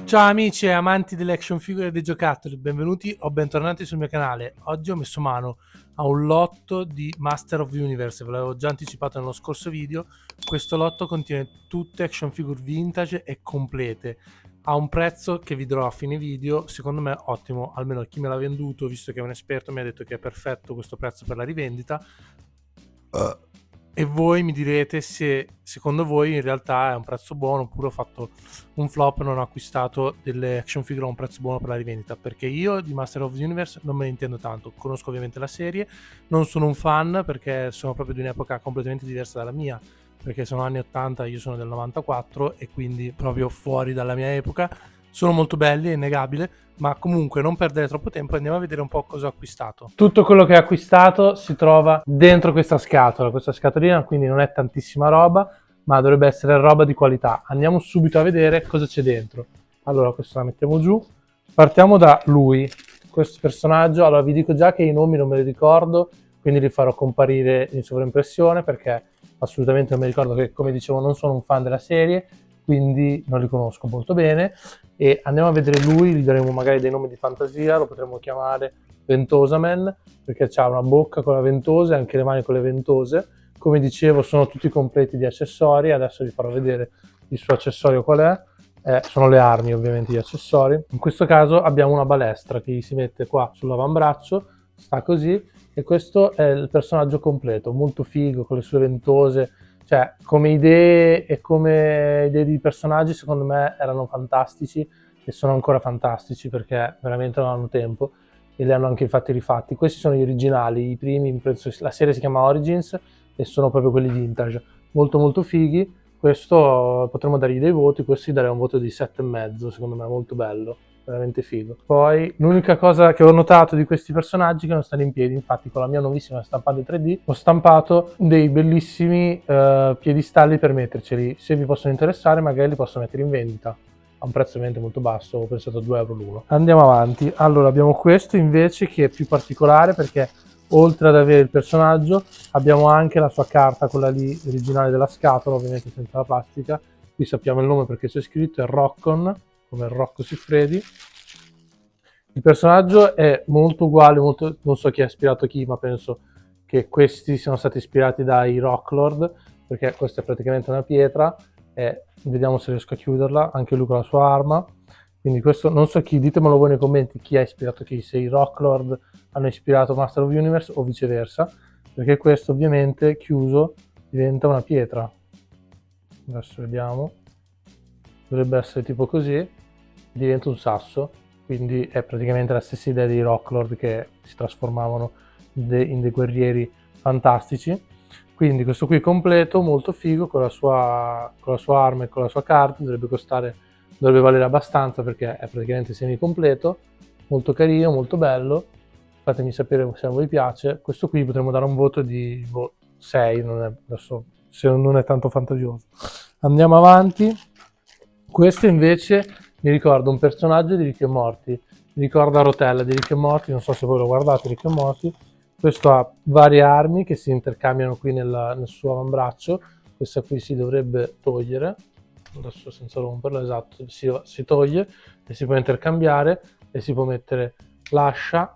Ciao amici e amanti delle action figure e dei giocattoli, benvenuti o bentornati sul mio canale. Oggi ho messo mano a un lotto di Master of the Universe, ve l'avevo già anticipato nello scorso video. Questo lotto contiene tutte action figure vintage e complete, a un prezzo che vi dirò a fine video, secondo me ottimo, almeno chi me l'ha venduto, visto che è un esperto, mi ha detto che è perfetto questo prezzo per la rivendita. E voi mi direte se secondo voi in realtà è un prezzo buono oppure ho fatto un flop e non ho acquistato delle action figure a un prezzo buono per la rivendita, perché io di Master of the Universe non me ne intendo tanto. Conosco ovviamente la serie, non sono un fan perché sono proprio di un'epoca completamente diversa dalla mia, perché sono anni 80, io sono del 94 e quindi proprio fuori dalla mia epoca. Sono molto belli, è innegabile, ma comunque non perdere troppo tempo e andiamo a vedere un po' cosa ho acquistato. Tutto quello che ho acquistato si trova dentro questa scatolina, quindi non è tantissima roba, ma dovrebbe essere roba di qualità. Andiamo subito a vedere cosa c'è dentro. Allora, questa la mettiamo giù. Partiamo da lui, questo personaggio. Allora, vi dico già che i nomi non me li ricordo, quindi li farò comparire in sovraimpressione perché assolutamente non mi ricordo, che come dicevo non sono un fan della serie, quindi non li conosco molto bene. E andiamo a vedere lui, gli daremo magari dei nomi di fantasia, lo potremmo chiamare Ventosaman perché ha una bocca con la ventosa e anche le mani con le ventose. Come dicevo, sono tutti completi di accessori. Adesso vi farò vedere il suo accessorio qual è. Sono le armi ovviamente gli accessori. In questo caso abbiamo una balestra che gli si mette qua sull'avambraccio, sta così, e questo è il personaggio completo, molto figo con le sue ventose. Cioè, come idee e come idee di personaggi, secondo me erano fantastici e sono ancora fantastici perché veramente non hanno tempo e li hanno anche infatti rifatti. Questi sono gli originali, i primi, penso la serie si chiama Origins e sono proprio quelli vintage, molto molto fighi. Questo potremmo dargli dei voti, questo gli darei un voto di 7,5, secondo me molto bello, veramente figo. Poi l'unica cosa che ho notato di questi personaggi è che non stanno in piedi, infatti con la mia nuovissima stampante 3D ho stampato dei bellissimi piedistalli per metterceli. Se vi possono interessare magari li posso mettere in vendita a un prezzo ovviamente molto basso, ho pensato a 2 euro l'uno. Andiamo avanti. Allora abbiamo questo invece che è più particolare perché oltre ad avere il personaggio abbiamo anche la sua carta, quella lì originale della scatola, ovviamente senza la plastica. Qui sappiamo il nome perché c'è scritto, è Rockon, come il Rocco Siffredi. Il personaggio è molto uguale, non so chi ha ispirato chi, ma penso che questi siano stati ispirati dai Rocklord, perché questa è praticamente una pietra e vediamo se riesco a chiuderla, anche lui con la sua arma. Quindi questo non so chi, ditemelo voi nei commenti chi ha ispirato chi, se i Rocklord hanno ispirato Master of the Universe o viceversa, perché questo ovviamente chiuso diventa una pietra. Adesso vediamo, dovrebbe essere tipo così, diventa un sasso, quindi è praticamente la stessa idea dei Rocklord che si trasformavano in dei guerrieri fantastici. Quindi questo qui completo, molto figo, con la sua arma e con la sua carta, dovrebbe valere abbastanza perché è praticamente semi completo, molto carino, molto bello. Fatemi sapere se a voi piace. Questo qui potremmo dare un voto di 6, adesso se non è tanto fantasioso. Andiamo avanti. Questo invece mi ricorda un personaggio di Rick e Morty, mi ricorda Rotella di Rick e Morty, non so se voi lo guardate Rick e Morty. Questo ha varie armi che si intercambiano qui nel suo avambraccio. Questa qui si dovrebbe togliere, adesso senza romperla, esatto, si toglie e si può intercambiare e si può mettere l'ascia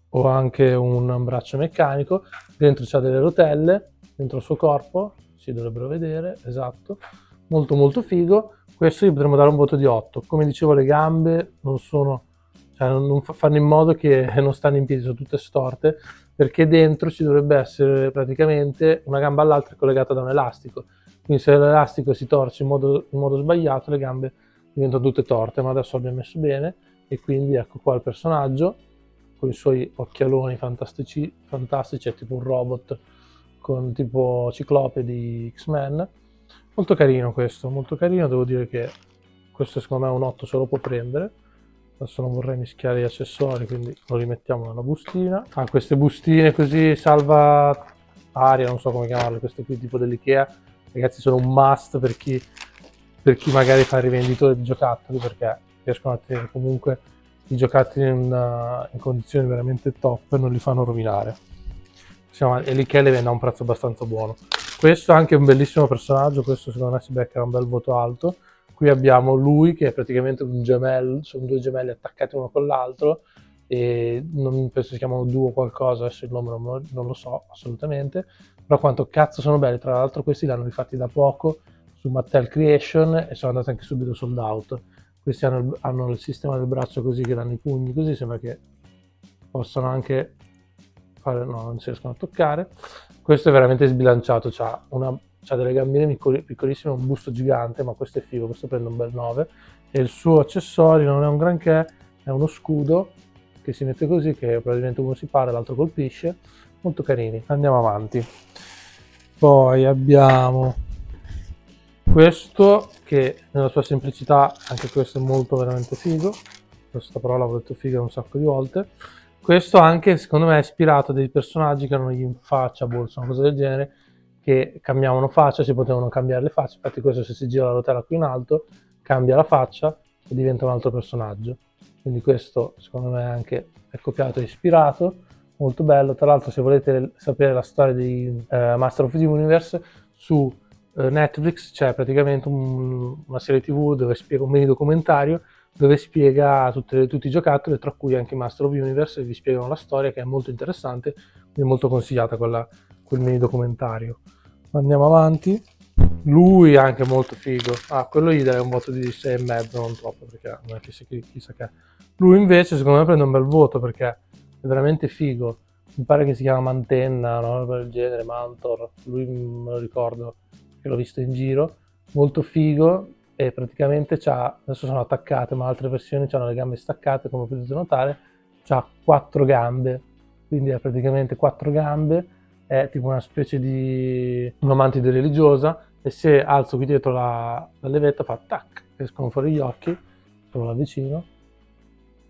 o anche un braccio meccanico. Dentro c'ha delle rotelle, dentro il suo corpo, si dovrebbero vedere, esatto, molto molto figo. Questo gli potremmo dare un voto di 8. Come dicevo, le gambe non fanno in modo che non stanno in piedi, sono tutte storte, perché dentro ci dovrebbe essere praticamente una gamba all'altra collegata da un elastico. Quindi se l'elastico si torce in modo sbagliato, le gambe diventano tutte torte, ma adesso l'abbiamo messo bene e quindi ecco qua il personaggio con i suoi occhialoni fantastici, è tipo un robot con tipo Ciclope di X-Men. Molto carino questo, molto carino, devo dire che questo secondo me è un 8, se lo può prendere. Adesso non vorrei mischiare gli accessori, quindi lo rimettiamo nella bustina. Ah, queste bustine così salva aria, non so come chiamarle, queste qui tipo dell'Ikea, ragazzi, sono un must per chi magari fa il rivenditore di giocattoli, perché riescono a tenere comunque i giocattoli in condizioni veramente top e non li fanno rovinare. E l'Ikea le vende a un prezzo abbastanza buono. Questo è anche un bellissimo personaggio, questo secondo me si becca un bel voto alto, Qui abbiamo lui che è praticamente un gemello, sono due gemelli attaccati uno con l'altro e non penso si chiamano duo qualcosa, adesso il nome non lo so assolutamente, però quanto cazzo sono belli. Tra l'altro questi li hanno rifatti da poco su Mattel Creation e sono andati anche subito sold out. Questi hanno il sistema del braccio così, che danno i pugni così, sembra che possano anche fare, no, non si riescono a toccare. Questo è veramente sbilanciato, c'ha delle gambine piccolissime, un busto gigante, ma questo è figo, questo prende un bel 9. E il suo accessorio non è un granché, è uno scudo che si mette così, che probabilmente uno si para e l'altro colpisce. Molto carini. Andiamo avanti. Poi abbiamo questo che nella sua semplicità, anche questo è molto veramente figo. Questa parola l'ho detto figo un sacco di volte. Questo anche secondo me è ispirato a dei personaggi che erano gli Infacciable, una cosa del genere, che cambiavano faccia, si potevano cambiare le facce. Infatti questo, se si gira la rotella qui in alto, cambia la faccia e diventa un altro personaggio. Quindi questo secondo me anche è copiato e ispirato, molto bello. Tra l'altro, se volete sapere la storia di Master of the Universe, su Netflix c'è praticamente una serie TV dove spiega un mini documentario dove spiega tutti i giocattoli, tra cui anche Master of the Universe, e vi spiegano la storia, che è molto interessante, quindi è molto consigliata quel mini documentario. Andiamo avanti. Lui è anche molto figo. Quello gli darei un voto di 6,5, non troppo, perché non è che chissà che. Lui invece secondo me prende un bel voto perché è veramente figo. Mi pare che si chiama Mantenna, no? Per il genere, Mantor. Lui me lo ricordo che l'ho visto in giro. Molto figo e praticamente adesso sono attaccate, ma altre versioni hanno le gambe staccate, come potete notare. C'ha 4 gambe, quindi è praticamente 4 gambe. È tipo una specie di una mantide religiosa, e se alzo qui dietro la levetta fa tac, escono fuori gli occhi, solo l'avvicino.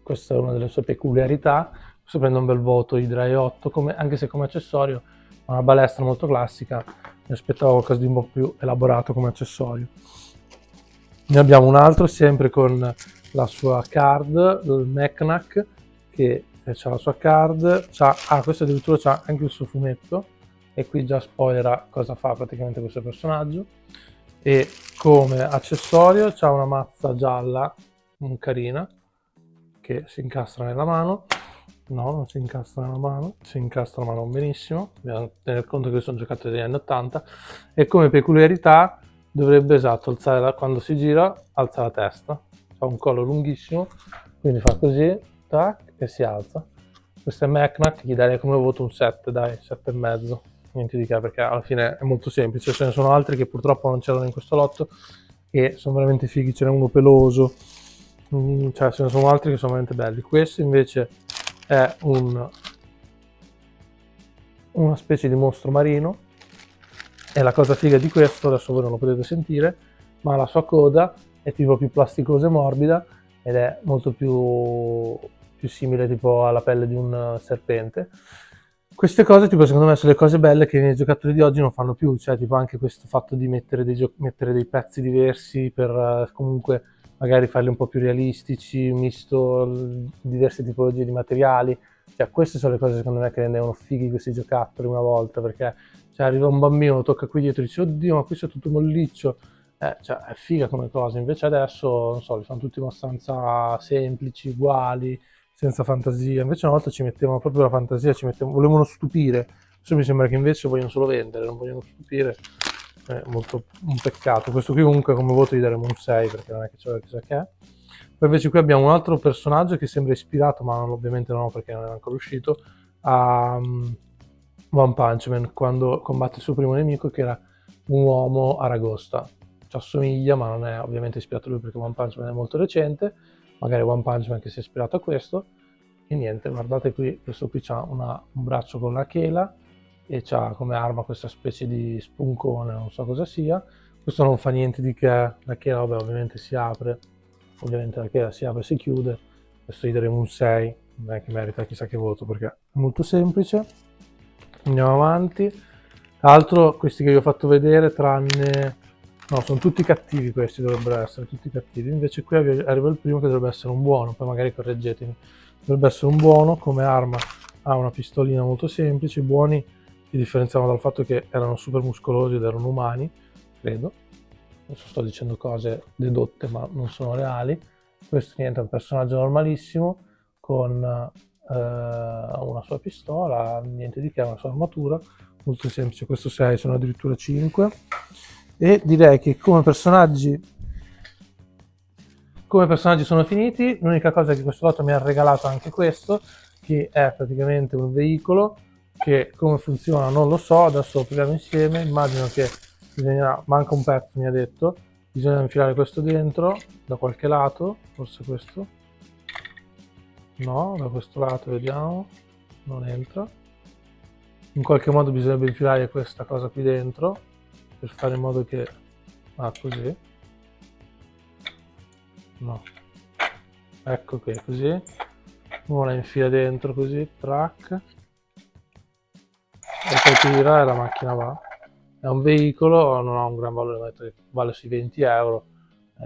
Questa è una delle sue peculiarità. Questo prende un bel voto, Hydra 8, anche se come accessorio ha una balestra molto classica, mi aspettavo qualcosa di un po' più elaborato come accessorio. Ne abbiamo un altro sempre con la sua card, il Meknak, che c'ha la sua card, questo addirittura c'ha anche il suo fumetto, e qui già spoilera cosa fa praticamente questo personaggio. E come accessorio c'ha una mazza gialla, carina, che si incastra nella mano. No, non si incastra nella mano, si incastra ma non benissimo, dobbiamo tener conto che sono giocattoli degli anni 80. E come peculiarità dovrebbe, esatto, quando si gira, alza la testa, ha un collo lunghissimo, quindi fa così, tac, e si alza. Questo è Meknak, gli darei come voto un 7, dai, 7,5, niente di che, perché alla fine è molto semplice. Ce ne sono altri che purtroppo non c'erano in questo lotto e sono veramente fighi, ce n'è uno peloso, cioè ce ne sono altri che sono veramente belli. Questo invece è una specie di mostro marino, e la cosa figa di questo, adesso voi non lo potete sentire, ma la sua coda è tipo più plasticosa e morbida ed è molto più simile tipo alla pelle di un serpente. Queste cose tipo secondo me sono le cose belle che nei giocattoli di oggi non fanno più, cioè tipo anche questo fatto di mettere dei pezzi diversi per comunque magari farli un po' più realistici, misto diverse tipologie di materiali. Cioè queste sono le cose secondo me che rendevano fighi questi giocattoli una volta, perché cioè, arriva un bambino, lo tocca qui dietro e dice oddio, ma questo è tutto molliccio, cioè è figa come cosa. Invece adesso non so, li fanno tutti abbastanza semplici, uguali, senza fantasia. Invece una volta ci mettevano proprio la fantasia, volevano stupire. Adesso mi sembra che invece vogliono solo vendere, non vogliono stupire. È molto un peccato. Questo qui comunque come voto gli daremo un 6, perché non è che c'è chissà che è. Poi invece qui abbiamo un altro personaggio che sembra ispirato, ma ovviamente no, perché non è ancora uscito, a One Punch Man, quando combatte il suo primo nemico, che era un uomo aragosta. Ci assomiglia, ma non è ovviamente ispirato a lui, perché One Punch Man è molto recente. Magari One Punch Man che si è ispirato a questo. E niente, guardate qui, questo qui ha un braccio con la chela e c'ha come arma questa specie di spuncone, non so cosa sia. Questo non fa niente di che, la chela vabbè, ovviamente si apre, ovviamente la chela si apre e si chiude. Questo gli daremo un 6, non è che merita chissà che voto perché è molto semplice. Andiamo avanti. Tra l'altro questi che vi ho fatto vedere, tranne... No, sono tutti cattivi, questi dovrebbero essere tutti cattivi. Invece qui arriva il primo che dovrebbe essere un buono, poi magari correggetemi. Dovrebbe essere un buono, come arma ha una pistolina molto semplice. I buoni si differenziavano dal fatto che erano super muscolosi ed erano umani, credo. adesso sto dicendo cose dedotte ma non sono reali. Questo niente, è un personaggio normalissimo con una sua pistola, niente di che, una sua armatura, molto semplice. Questo 6, sono addirittura 5. E direi che come personaggi sono finiti. L'unica cosa è che questo lotto mi ha regalato anche questo, che è praticamente un veicolo che come funziona non lo so, adesso lo proviamo insieme. Immagino che bisognerà, manca un pezzo, mi ha detto, bisogna infilare questo dentro da qualche lato, forse questo, no, da questo lato vediamo, non entra. In qualche modo bisognerebbe infilare questa cosa qui dentro per fare in modo che così, no, ecco qui, così uno la infila dentro così, track, e poi tira e la macchina va. È un veicolo, non ha un gran valore, vale sui 20 euro,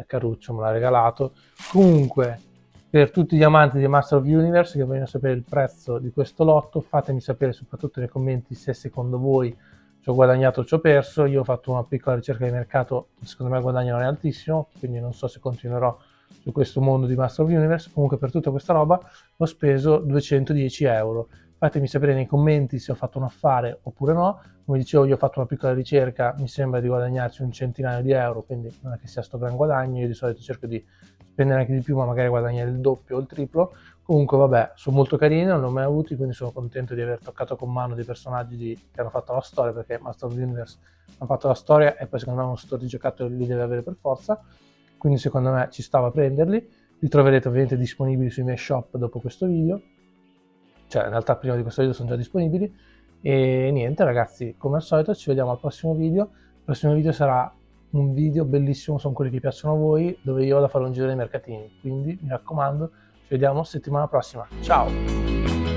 Caruccio me l'ha regalato. Comunque, per tutti gli amanti di Master of Universe che vogliono sapere il prezzo di questo lotto, fatemi sapere soprattutto nei commenti se secondo voi ci ho guadagnato o ci ho perso. Io ho fatto una piccola ricerca di mercato, secondo me il guadagno non è altissimo, quindi non so se continuerò su questo mondo di Master of Universe. Comunque per tutta questa roba ho speso 210 euro. Fatemi sapere nei commenti se ho fatto un affare oppure no. Come dicevo, io ho fatto una piccola ricerca, mi sembra di guadagnarci un centinaio di euro, quindi non è che sia sto gran guadagno. Io di solito cerco di spendere anche di più, ma magari guadagnare il doppio o il triplo. Comunque vabbè, sono molto carini, non li ho mai avuti, quindi sono contento di aver toccato con mano dei personaggi che hanno fatto la storia, perché Master of the Universe hanno fatto la storia e poi secondo me uno store di giocattoli li deve avere per forza, quindi secondo me ci stava a prenderli. Li troverete ovviamente disponibili sui miei shop dopo questo video, cioè in realtà prima di questo video sono già disponibili. E niente ragazzi, come al solito ci vediamo al prossimo video. Il prossimo video sarà un video bellissimo, sono quelli che piacciono a voi, dove io vado a fare un giro nei mercatini, quindi mi raccomando, ci vediamo settimana prossima, ciao!